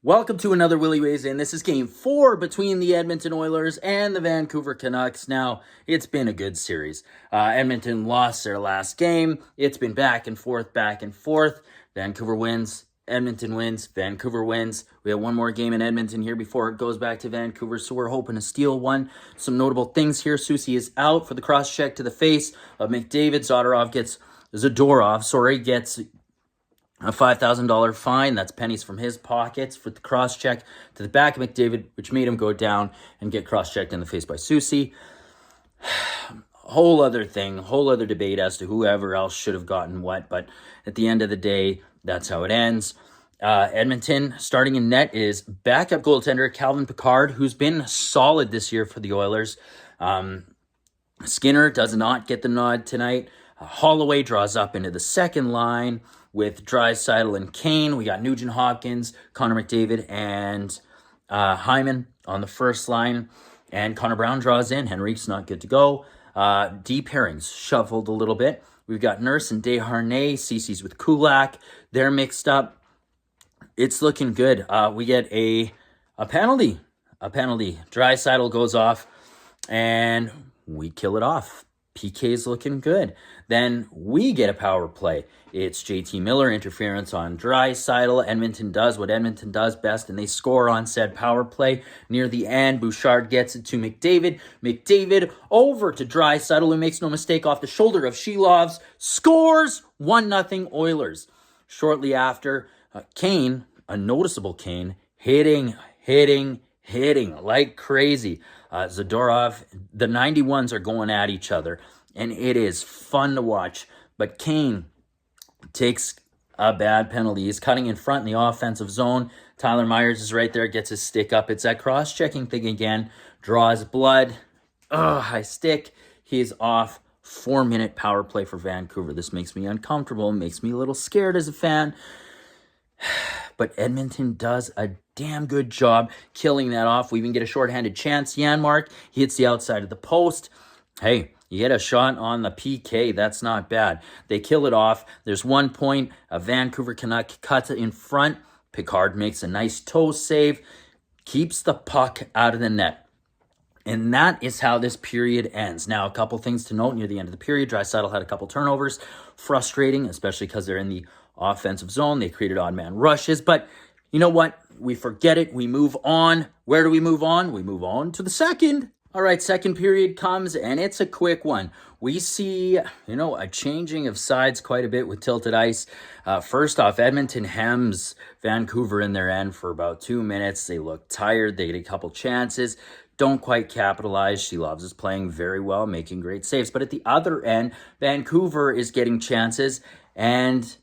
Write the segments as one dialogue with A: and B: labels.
A: Welcome to another Willy Weighs In. This is game 4 between the Edmonton Oilers and the Vancouver Canucks. Now, it's been a good series. Edmonton lost their last game. It's been back and forth, back and forth. Vancouver wins, Edmonton wins, Vancouver wins. We have one more game in Edmonton here before it goes back to Vancouver, so we're hoping to steal one. Some notable things here. Susie is out for the cross-check to the face of McDavid. Zadorov gets a $5,000 fine. That's pennies from his pockets for the cross-check to the back of McDavid, which made him go down and get cross-checked in the face by Susie. Whole other debate as to whoever else should have gotten what, but at the end of the day, that's how it ends. Edmonton, starting in net, is backup goaltender Calvin Pickard, who's been solid this year for the Oilers. Skinner does not get the nod tonight. Holloway draws up into the second line with Draisaitl and Kane. We got Nugent-Hopkins, Connor McDavid, and Hyman on the first line. And Connor Brown draws in. Henrique's not good to go. Deep pairings shuffled a little bit. We've got Nurse and Desharnais. Cece's with Kulak. They're mixed up. It's looking good. We get a penalty. Draisaitl goes off, and we kill it off. PK's looking good. Then we get a power play. It's JT Miller interference on Draisaitl. Edmonton does what Edmonton does best, and they score on said power play. Near the end, Bouchard gets it to McDavid. McDavid over to Draisaitl, who makes no mistake off the shoulder of Shelov's, scores 1-0 Oilers. Shortly after, Kane, a noticeable Kane, hitting like crazy. Zadorov, the 91s are going at each other, and it is fun to watch. But Kane takes a bad penalty. He's cutting in front in the offensive zone. Tyler Myers is right there, gets his stick up. It's that cross-checking thing again. Draws blood. High stick. He's off. 4-minute power play for Vancouver. This makes me uncomfortable, makes me a little scared as a fan. But Edmonton does a damn good job killing that off. We even get a shorthanded chance. Janmark, he hits the outside of the post. Hey, you get a shot on the PK. That's not bad. They kill it off. There's 1 point. A Vancouver Canuck cuts it in front. Pickard makes a nice toe save. Keeps the puck out of the net. And that is how this period ends. Now, a couple things to note near the end of the period. Draisaitl had a couple turnovers. Frustrating, especially because they're in the offensive zone. They created odd man rushes. But you know what? We forget it. We move on. Where do we move on? We move on to the second. All right, second period comes, and it's a quick one. We see, a changing of sides quite a bit with tilted ice. First off, Edmonton hems Vancouver in their end for about 2 minutes. They look tired. They get a couple chances. Don't quite capitalize. Shelovs is playing very well, making great saves. But at the other end, Vancouver is getting chances, and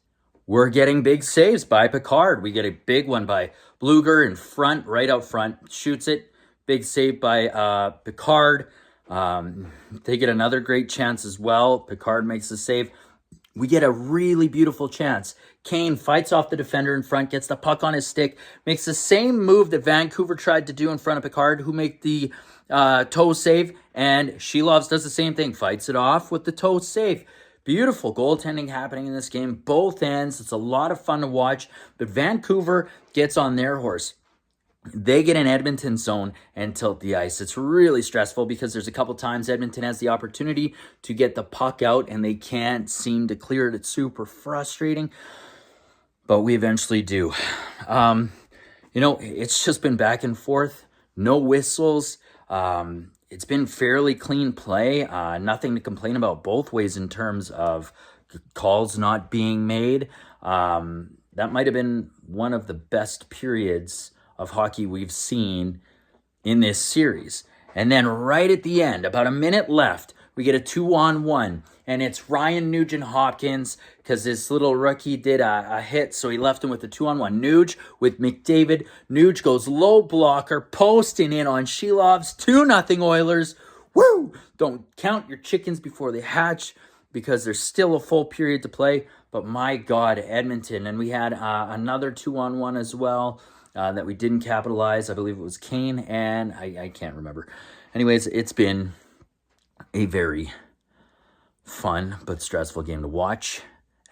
A: we're getting big saves by Pickard. We get a big one by Bluger in front, right out front, shoots it. Big save by Pickard. They get another great chance as well. Pickard makes the save. We get a really beautiful chance. Kane fights off the defender in front, gets the puck on his stick, makes the same move that Vancouver tried to do in front of Pickard, who made the toe save, and Shelovs does the same thing, fights it off with the toe save. Beautiful goaltending happening in this game, both ends. It's a lot of fun to watch, but Vancouver gets on their horse. They get in Edmonton zone and tilt the ice. It's really stressful because there's a couple times Edmonton has the opportunity to get the puck out and they can't seem to clear it. It's super frustrating, but we eventually do. It's just been back and forth, no whistles. It's been fairly clean play. Nothing to complain about both ways in terms of calls not being made. That might have been one of the best periods of hockey we've seen in this series. And then right at the end, about a minute left, we get a 2-on-1, and it's Ryan Nugent-Hopkins, because this little rookie did a hit, so he left him with a 2-on-1. Nuge with McDavid. Nuge goes low blocker, posting in on Shelovs. 2-0 Oilers. Woo! Don't count your chickens before they hatch, because there's still a full period to play. But my God, Edmonton. And we had another 2-on-1 as well. That we didn't capitalize. I believe it was Kane, and I can't remember. Anyways, it's been a very fun but stressful game to watch,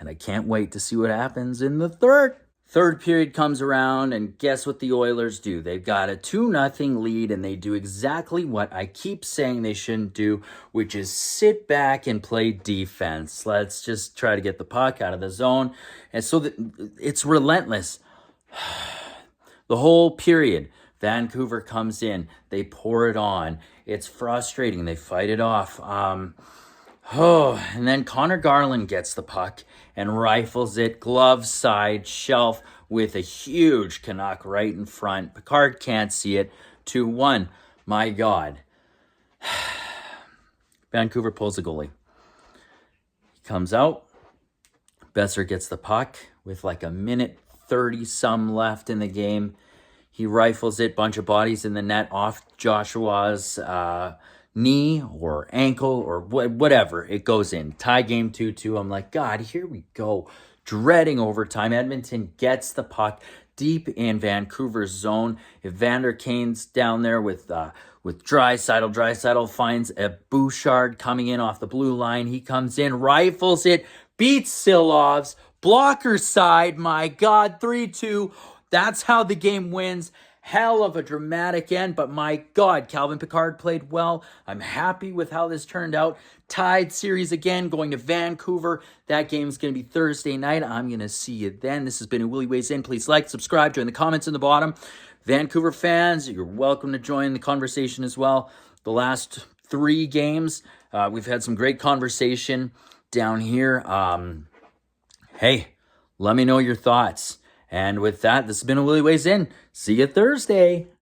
A: and I can't wait to see what happens in the third. Third period comes around, and guess what the Oilers do? They've got a 2-0 lead, and they do exactly what I keep saying they shouldn't do, which is sit back and play defense. Let's just try to get the puck out of the zone. And so it's relentless. The whole period, Vancouver comes in. They pour it on. It's frustrating. They fight it off. And then Connor Garland gets the puck and rifles it glove side shelf with a huge Canuck right in front. Picard can't see it. 2-1. My God. Vancouver pulls the goalie. He comes out. Besser gets the puck with like a minute 30-some left in the game. He rifles it, bunch of bodies in the net off Joshua's knee or ankle or whatever. It goes in. Tie game 2-2. I'm like, God, here we go. Dreading overtime. Edmonton gets the puck deep in Vancouver's zone. Evander Kane's down there with Draisaitl. Draisaitl finds a Bouchard coming in off the blue line. He comes in, rifles it, beats Silovs, blocker side. My God, 3-2. That's how the game wins. Hell of a dramatic end, but my God, Calvin Pickard played well. I'm happy with how this turned out. Tied series again, going to Vancouver. That game's going to be Thursday night. I'm going to see you then. This has been a Willy Weighs In. Please like, subscribe, join the comments in the bottom. Vancouver fans, you're welcome to join the conversation as well. The last 3 games, we've had some great conversation down here. Hey, let me know your thoughts. And with that, this has been a Willy Weighs In. See you Thursday.